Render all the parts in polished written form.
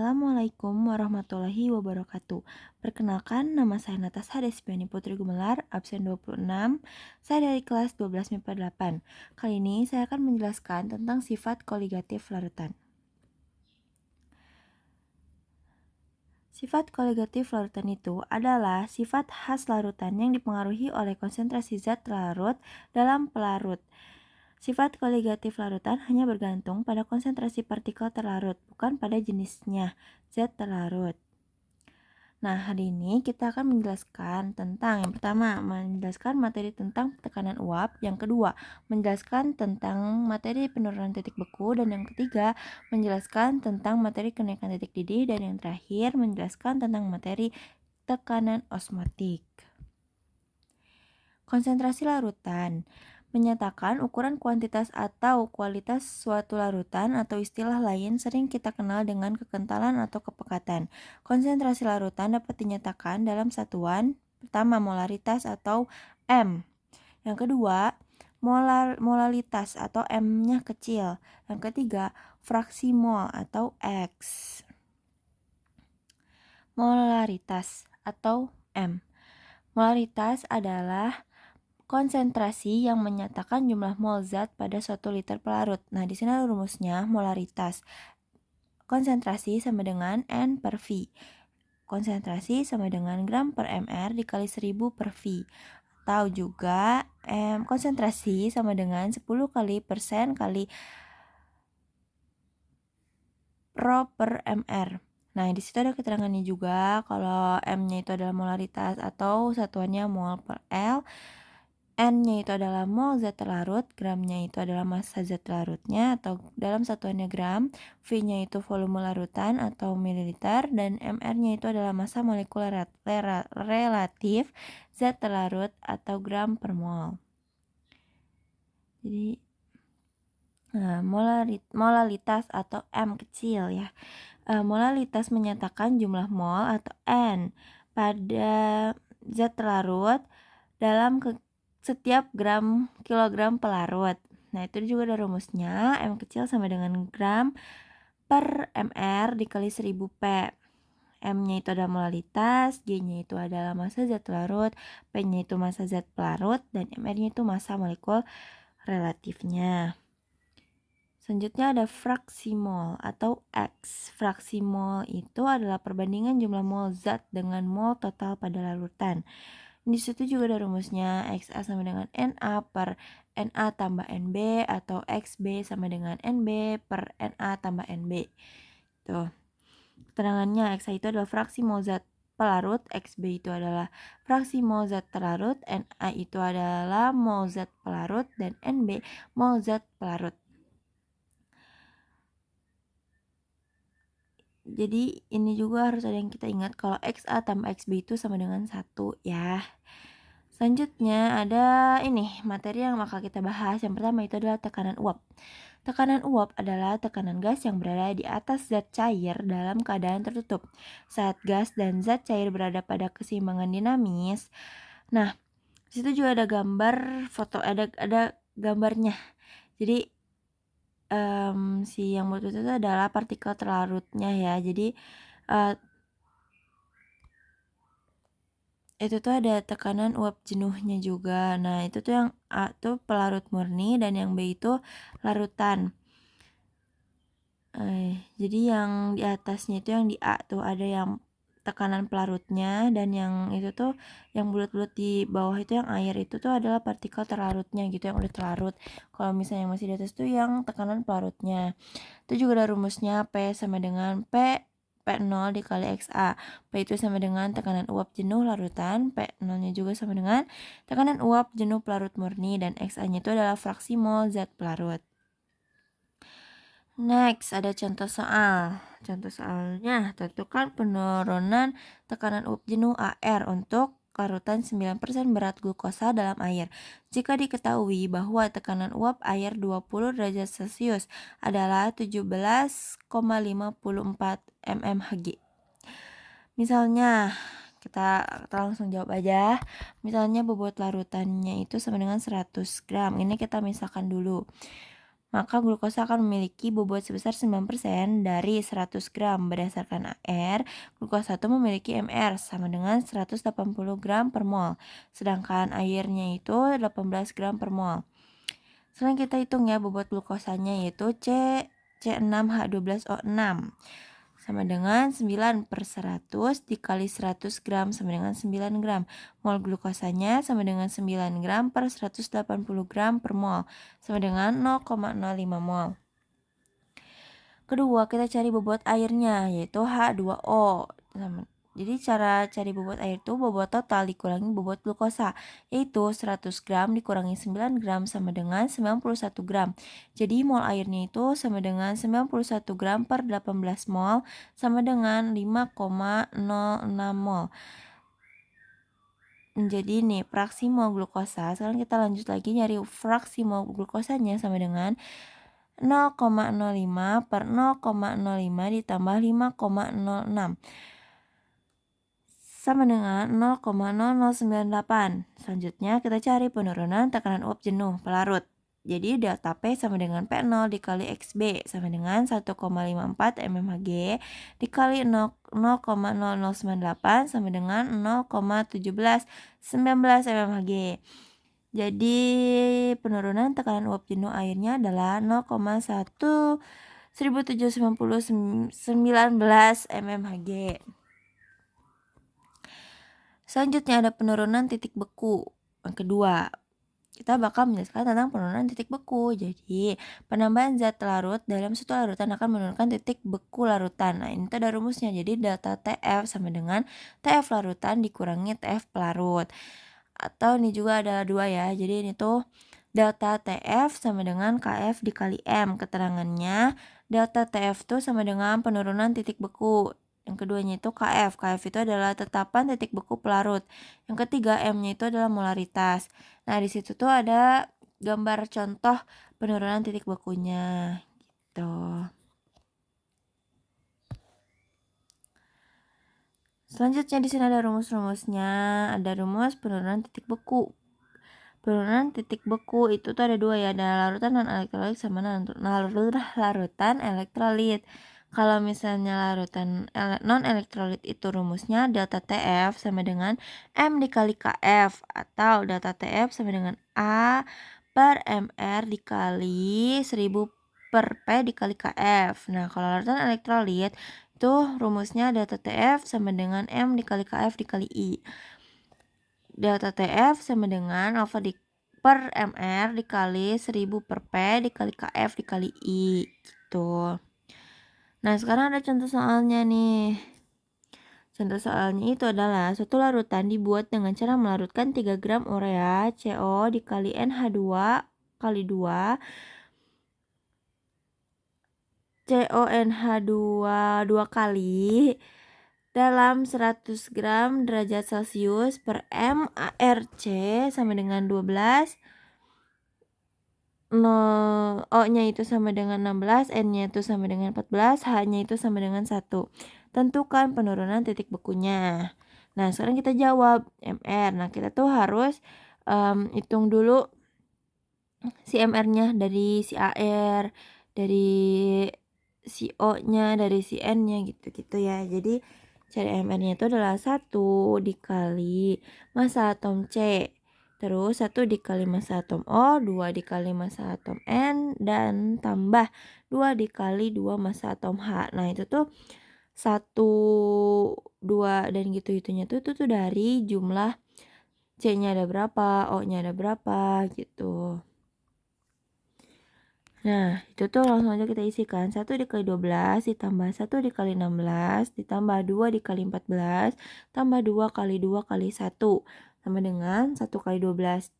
Assalamualaikum warahmatullahi wabarakatuh. Perkenalkan, nama saya Natasha Desipiani Putri Gumelar, absen 26. Saya dari kelas 12 MIPA 8. Kali ini saya akan menjelaskan tentang sifat koligatif larutan. Sifat koligatif larutan itu adalah sifat khas larutan yang dipengaruhi oleh konsentrasi zat larut dalam pelarut. Sifat koligatif larutan hanya bergantung pada konsentrasi partikel terlarut, bukan pada jenisnya zat terlarut. Nah, hari ini kita akan menjelaskan tentang yang pertama, menjelaskan materi tentang tekanan uap, yang kedua, menjelaskan tentang materi penurunan titik beku, dan yang ketiga, menjelaskan tentang materi kenaikan titik didih, dan yang terakhir, menjelaskan tentang materi tekanan osmotik. Konsentrasi larutan menyatakan ukuran kuantitas atau kualitas suatu larutan, atau istilah lain sering kita kenal dengan kekentalan atau kepekatan. Konsentrasi larutan dapat dinyatakan dalam satuan pertama molaritas atau M. Yang kedua, molalitas atau M-nya kecil. Yang ketiga, fraksi mol atau X. Molaritas atau M. Molaritas adalah konsentrasi yang menyatakan jumlah mol zat pada suatu liter pelarut. Nah, di sini rumusnya molaritas. Konsentrasi sama dengan N per V. Konsentrasi sama dengan gram per mR dikali 1000 per V. Atau juga konsentrasi sama dengan 10 kali persen kali pro per mR. Nah, di situ ada keterangannya juga kalau M-nya itu adalah molaritas atau satuannya mol per L. N-nya itu adalah mol zat terlarut, gramnya itu adalah massa zat terlarutnya atau dalam satuannya gram, V-nya itu volume larutan atau mililiter, dan mR-nya itu adalah massa molekuler relatif zat terlarut atau gram per mol. Jadi molalitas atau M kecil ya. Molalitas menyatakan jumlah mol atau N pada zat terlarut dalam setiap kilogram pelarut. Nah, itu juga ada rumusnya, M kecil sama dengan gram per mR dikali 1000 P. M-nya itu adalah molalitas, G-nya itu adalah massa zat larut, P-nya itu massa zat pelarut, dan mR-nya itu massa molekul relatifnya. Selanjutnya ada fraksi mol atau X. Fraksi mol itu adalah perbandingan jumlah mol zat dengan mol total pada larutan. Di situ juga ada rumusnya, XA sama dengan NA per NA tambah NB, atau XB sama dengan NB per NA tambah NB. Tuh. Keterangannya, XA itu adalah fraksi mol zat pelarut, XB itu adalah fraksi mol zat terlarut, NA itu adalah mol zat pelarut, dan NB mol zat pelarut. Jadi ini juga harus ada yang kita ingat kalau XA tambah XB itu sama dengan 1 ya. Selanjutnya ada ini materi yang bakal kita bahas. Yang pertama itu adalah tekanan uap. Tekanan uap adalah tekanan gas yang berada di atas zat cair dalam keadaan tertutup. Saat gas dan zat cair berada pada keseimbangan dinamis. Nah, di situ juga ada gambar foto, ada gambarnya. Jadi si yang bertutur itu adalah partikel terlarutnya ya. Jadi itu tuh ada tekanan uap jenuhnya juga. Nah, itu tuh yang A tuh pelarut murni dan yang B itu larutan. Jadi yang di atasnya itu yang di A tuh ada yang tekanan pelarutnya, dan yang itu tuh yang bulat-bulat di bawah itu yang air itu tuh adalah partikel terlarutnya gitu yang udah terlarut. Kalau misalnya yang masih di atas tuh yang tekanan pelarutnya. Itu juga ada rumusnya P sama dengan P0 dikali XA. P itu sama dengan tekanan uap jenuh larutan, P0-nya juga sama dengan tekanan uap jenuh pelarut murni, dan XA-nya itu adalah fraksi mol zat pelarut. Next, ada contoh soal. Contoh soalnya, tentukan penurunan tekanan uap jenuh AR untuk larutan 9% berat glukosa dalam air. Jika diketahui bahwa tekanan uap air 20 derajat Celcius adalah 17,54 mmHg. Misalnya, kita langsung jawab aja. Misalnya bobot larutannya itu sama dengan 100 gram. Ini kita misalkan dulu. maka glukosa akan memiliki bobot sebesar 9% dari 100 gram. Berdasarkan AR, glukosa itu memiliki MR sama dengan 180 gram per mol, sedangkan airnya itu 18 gram per mol. Sekarang kita hitung ya bobot glukosanya, yaitu C6H12O6 sama dengan 9/100 dikali 100 gram sama dengan 9 gram. Mol glukosanya sama dengan 9 gram per 180 gram per mol, sama dengan 0,05 mol. Kedua, kita cari bobot airnya, yaitu H2O. Jadi cara cari bobot air itu bobot total dikurangi bobot glukosa, yaitu 100 gram dikurangi 9 gram sama dengan 91 gram. Jadi mol airnya itu sama dengan 91 gram per 18 mol sama dengan 5,06 mol. Jadi nih fraksi mol glukosa, sekarang kita lanjut lagi nyari fraksi mol glukosanya sama dengan 0,05 per 0,05 ditambah 5,06 sama dengan 0,0098. Selanjutnya kita cari penurunan tekanan uap jenuh pelarut. Jadi delta P sama dengan P0 dikali XB sama dengan 1,54 mmHg dikali 0,0098 sama dengan 0,1719 mmHg. Jadi penurunan tekanan uap jenuh airnya adalah 0,1719 mmHg. Selanjutnya ada penurunan titik beku. Yang kedua, kita bakal menjelaskan tentang penurunan titik beku. Jadi, penambahan zat larut dalam suatu larutan akan menurunkan titik beku larutan. Nah, ini tuh ada rumusnya. Jadi, delta TF sama dengan TF larutan dikurangi TF pelarut. Atau ini juga ada dua ya. Jadi, ini tuh delta TF sama dengan KF dikali M. Keterangannya, delta TF tuh sama dengan penurunan titik beku. Yang keduanya itu KF. KF itu adalah tetapan titik beku pelarut. Yang ketiga M-nya itu adalah molaritas. Nah, di situ tuh ada gambar contoh penurunan titik bekunya gitu. Selanjutnya di sini ada rumus-rumusnya. Ada rumus penurunan titik beku. Penurunan titik beku itu tuh ada dua ya, ada larutan non elektrolit sama larutan elektrolit. Kalau misalnya larutan non elektrolit itu rumusnya delta TF sama dengan M dikali KF atau delta TF sama dengan A per MR dikali 1000 per P dikali KF. Nah, kalau larutan elektrolit itu rumusnya delta TF sama dengan M dikali KF dikali I. Delta TF sama dengan alfa per MR dikali 1000 per P dikali KF dikali I gitu. Nah, sekarang ada contoh soalnya nih. Contoh soalnya itu adalah suatu larutan dibuat dengan cara melarutkan 3 gram urea CO dikali NH2 kali 2 CONH2 2 kali dalam 100 gram derajat Celcius per M ARC sama dengan 12. O-nya itu sama dengan 16, N-nya itu sama dengan 14, H-nya itu sama dengan 1. Tentukan penurunan titik bekunya. Nah, sekarang kita jawab MR. Nah, kita tuh harus hitung dulu si MR-nya dari si AR, dari si O-nya, dari si N-nya gitu-gitu ya. Jadi, cari MR-nya itu adalah 1 dikali massa atom C. Terus 1 dikali massa atom O, 2 dikali massa atom N, dan tambah 2 dikali 2 massa atom H. Nah, itu tuh 1, 2, dan gitu-gitunya tuh dari jumlah C-nya ada berapa, O-nya ada berapa gitu. Nah, itu tuh langsung aja kita isikan. 1 dikali 12 ditambah 1 dikali 16 ditambah 2 dikali 14 tambah 2 kali 2 kali 1 sama dengan 1 kali 12.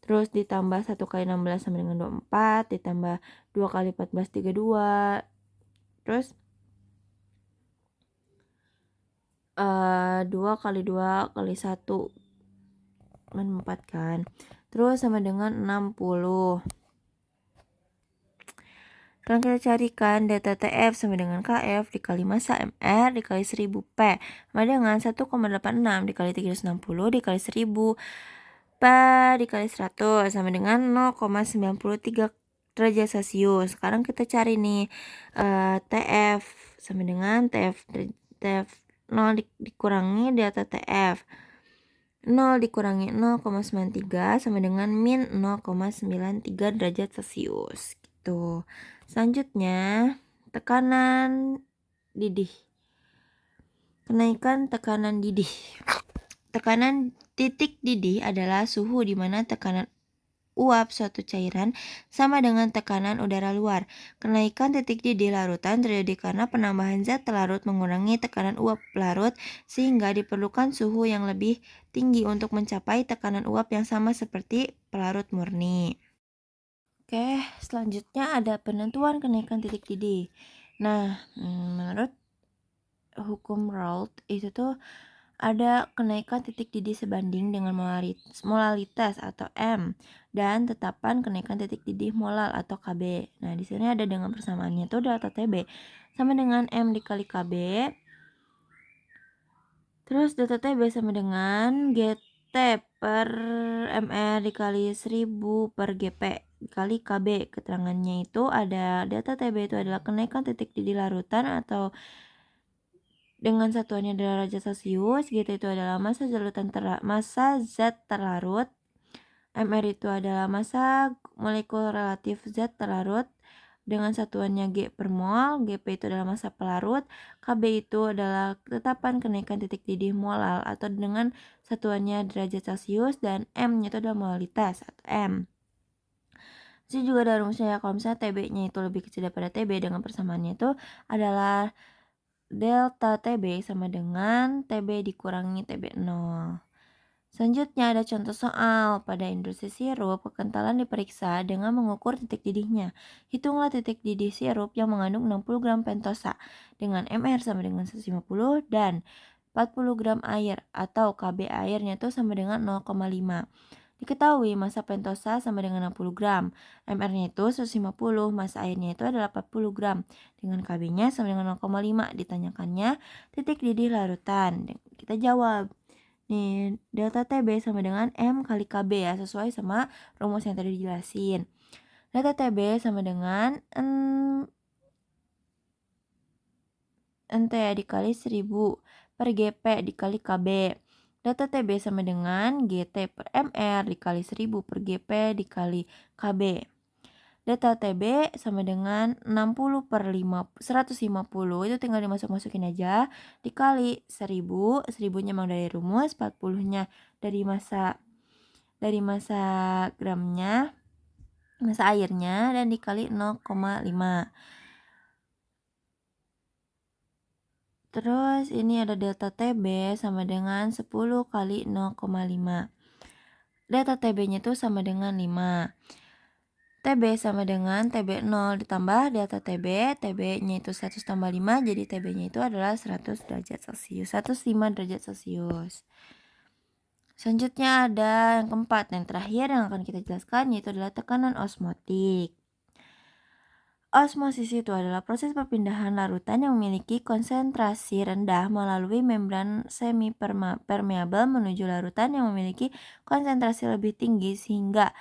Terus ditambah 1 kali 16 sama dengan 24, ditambah 2 kali 14 32. Terus 2 kali 2 kali 1 kan 4 kan. Terus sama dengan 60. Sekarang kita carikan delta TF sama dengan KF dikali massa MR dikali 1000 P sama dengan 1,86 dikali 360 dikali 1000 P dikali 100 sama dengan 0,93 derajat Celcius. Sekarang kita cari nih TF sama dengan TF 0 dikurangi delta TF. 0 dikurangi 0,93 sama dengan min 0,93 derajat Celcius gitu. Selanjutnya, tekanan didih. Kenaikan tekanan didih. Tekanan titik didih adalah suhu di mana tekanan uap suatu cairan sama dengan tekanan udara luar. Kenaikan titik didih larutan terjadi karena penambahan zat larut mengurangi tekanan uap larut sehingga diperlukan suhu yang lebih tinggi untuk mencapai tekanan uap yang sama seperti pelarut murni. Oke, selanjutnya ada penentuan kenaikan titik didih. Nah, menurut hukum Raoult itu tuh ada kenaikan titik didih sebanding dengan molalitas atau M dan tetapan kenaikan titik didih molal atau KB. Nah, di sini ada dengan persamaannya tuh delta TB sama dengan M dikali KB. Terus delta TB sama dengan GT per MR dikali 1000 per GP dikali KB. Keterangannya itu ada delta TB itu adalah kenaikan titik didih larutan atau dengan satuannya derajat Celcius, gitu itu adalah massa zat terlarut. MR itu adalah massa molekul relatif zat terlarut dengan satuannya G per mol. GP itu adalah massa pelarut. KB itu adalah tetapan kenaikan titik didih molal atau dengan satuannya derajat Celcius, dan M-nya itu adalah molalitas atau M. Jadi juga ada rumusnya ya, kalau misalnya TB-nya itu lebih kecil daripada TB, dengan persamaannya itu adalah delta TB sama dengan TB dikurangi TB0. Selanjutnya ada contoh soal. Pada industri sirup, kekentalan diperiksa dengan mengukur titik didihnya. Hitunglah titik didih sirup yang mengandung 60 gram pentosa dengan MR sama dengan 150 dan 40 gram air atau KB airnya itu sama dengan 0,5. Diketahui massa pentosa sama dengan 60 gram, MR-nya itu 150, massa airnya itu adalah 40 gram, dengan KB-nya sama dengan 0,5. Ditanyakannya titik didih larutan. Kita jawab. Nih, delta TB sama dengan M kali KB ya, sesuai sama rumus yang tadi dijelasin. Delta TB sama dengan NT dikali 1000 per GP dikali KB. Delta TB sama dengan GT per MR dikali 1000 per GP dikali KB. Delta TB sama dengan 60 per 150, itu tinggal dimasuk-masukin aja, dikali 1000, 1000-nya emang dari rumus, 40-nya dari massa gramnya, massa airnya, dan dikali 0,5. Terus ini ada delta TB sama dengan 10 kali 0,5. Delta TB-nya itu sama dengan 5. TB sama dengan TB0 ditambah delta TB. TB-nya itu 100 tambah 5, jadi TB-nya itu adalah 100 derajat Celcius. 105 derajat Celcius. Selanjutnya ada yang keempat, yang terakhir yang akan kita jelaskan, yaitu adalah tekanan osmotik. Osmosis itu adalah proses perpindahan larutan yang memiliki konsentrasi rendah melalui membran semi permeabel menuju larutan yang memiliki konsentrasi lebih tinggi sehingga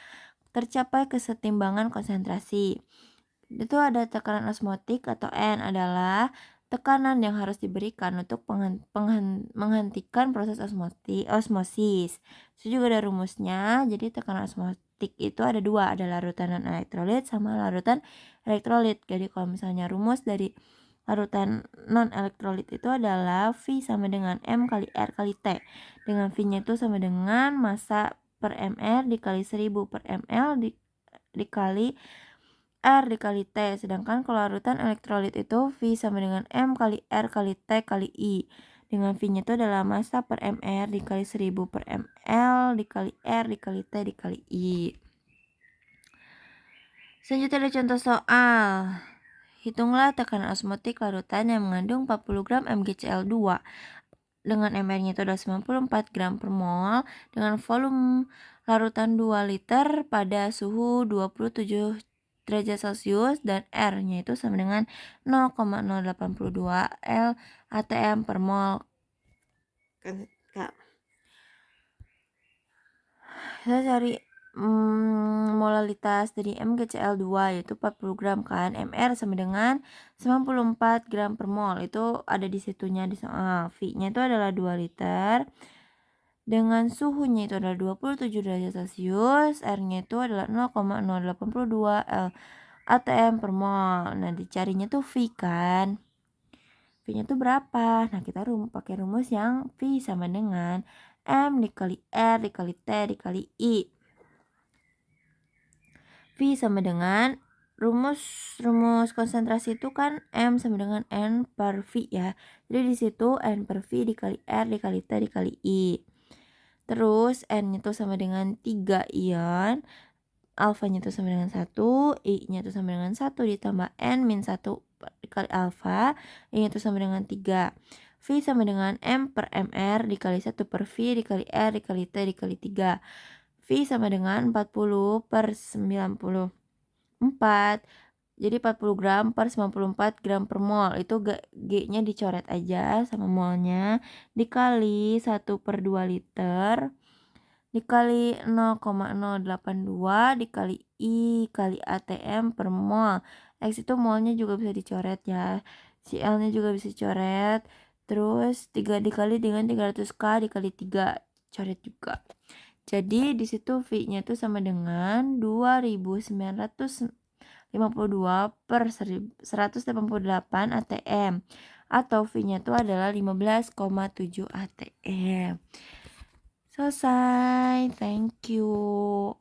tercapai kesetimbangan konsentrasi. Itu ada tekanan osmotik atau N adalah tekanan yang harus diberikan untuk menghentikan proses osmosis. Itu juga ada rumusnya. Jadi tekanan osmotik itu ada dua, ada larutan non elektrolit sama larutan elektrolit. Jadi kalau misalnya rumus dari larutan non elektrolit itu adalah V sama dengan M kali R kali T, dengan V-nya itu sama dengan massa per mR dikali 1000 per ml dikali R dikali T. Sedangkan kalau larutan elektrolit itu V sama dengan M kali R kali T kali I, dengan V-nya itu adalah massa per mR dikali 1000 per ml dikali R dikali T dikali I. Selanjutnya ada contoh soal. Hitunglah tekanan osmotik larutan yang mengandung 40 gram MgCl2 dengan MR-nya itu adalah 94 gram per mol dengan volume larutan 2 liter pada suhu 27 derajat Celcius dan R-nya itu sama dengan 0,082 L atm per mol. Kita cari molalitas dari MgCl2 yaitu 40 gram kan, Mr sama dengan 94 gram per mol, itu ada di situnya di soal. V-nya itu adalah 2 liter dengan suhunya itu adalah 27 derajat Celcius, R-nya itu adalah 0,082 L atm per mol. Nah, dicarinya tuh V kan. V-nya tuh berapa? Nah, kita pakai rumus yang V sama dengan M dikali R dikali T dikali I. V sama dengan rumus konsentrasi itu kan M sama dengan N per V ya. Jadi di situ N per V dikali R dikali T dikali I. Terus N itu sama dengan 3 ion, alfanya itu sama dengan 1, I-nya itu sama dengan 1 ditambah N min 1 dikali alfa, I-nya itu sama dengan 3. V sama dengan M per MR dikali 1 per V dikali R dikali T dikali 3. V sama dengan 40 per 94. Jadi 40 gram per 94 gram per mol. Itu G-nya dicoret aja sama molnya. Dikali 1 per 2 liter. Dikali 0,082 dikali I kali ATM per mol. X itu molnya juga bisa dicoret ya. Si L-nya juga bisa dicoret. Terus 3 dikali dengan 300K dikali 3. Coret juga. Jadi di situ V-nya itu sama dengan 2952 per 188 ATM. Atau V-nya itu adalah 15,7 ATM. Selesai. Thank you.